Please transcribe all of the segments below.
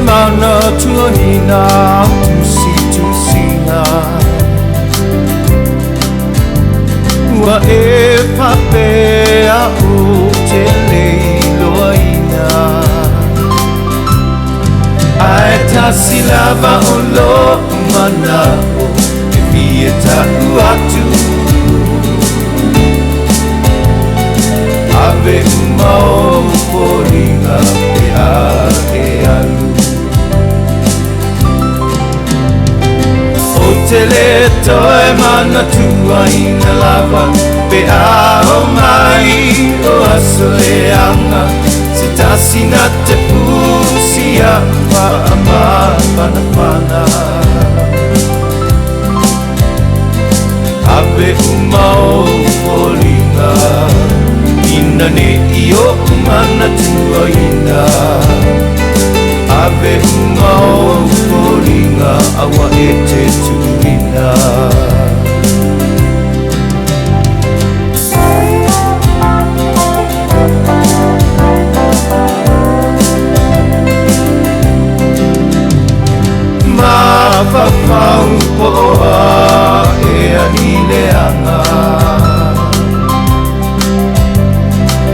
mana tuahina tusi-tusinga Wa e papea o te leiloaina Ai tasi lava o lo mana o e fia taku atu Ave umau poringa e a e alu O te le toe mana tuaina lava Pe a o mai o asoleanga Se tasina te pusia pa ama pana Ave umau poringa Ina ne iyo mana tuaina Ave umau poringa awa e te tuina Mawhawhau poa e anileanga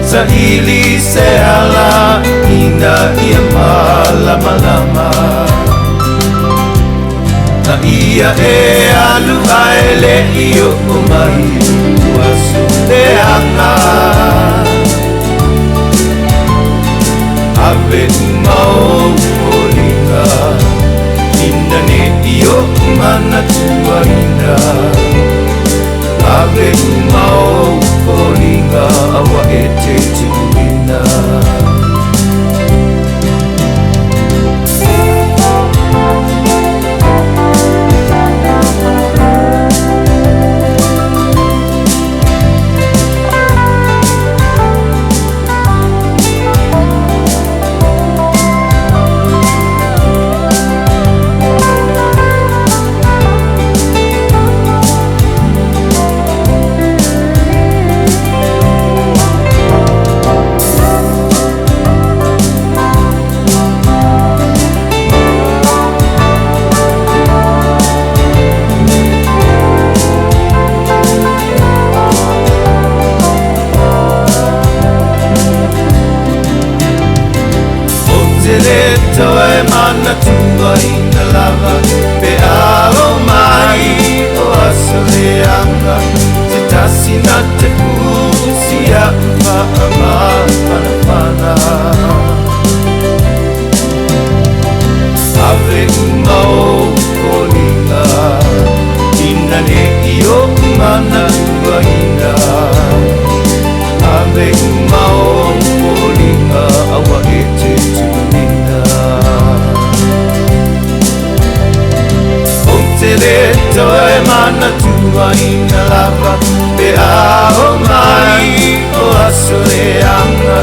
Sa ili se ala ina ia malama Na ia e alu aele iyo umai Uasu te anga Ave umau poringa Ina ne iyo mana tuaina Ave umau poringa awa e te tuina Toe mana tuaina lava Pe a o mai o asoleanga Se tasina te pusia pa ama pana Ave umau poringa Ina ne iyo mana tuaina Ave umau poringa awa e te tuina Te le toe mana tuaina lava Pe a o mai o asoleanga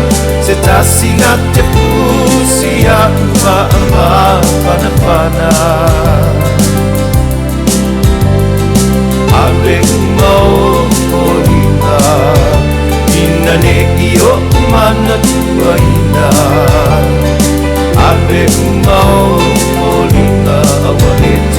Se tasina te pusia pa ama pana Ave umau poringa Ina ne iyo mana tuaina Ave umau poringa awa e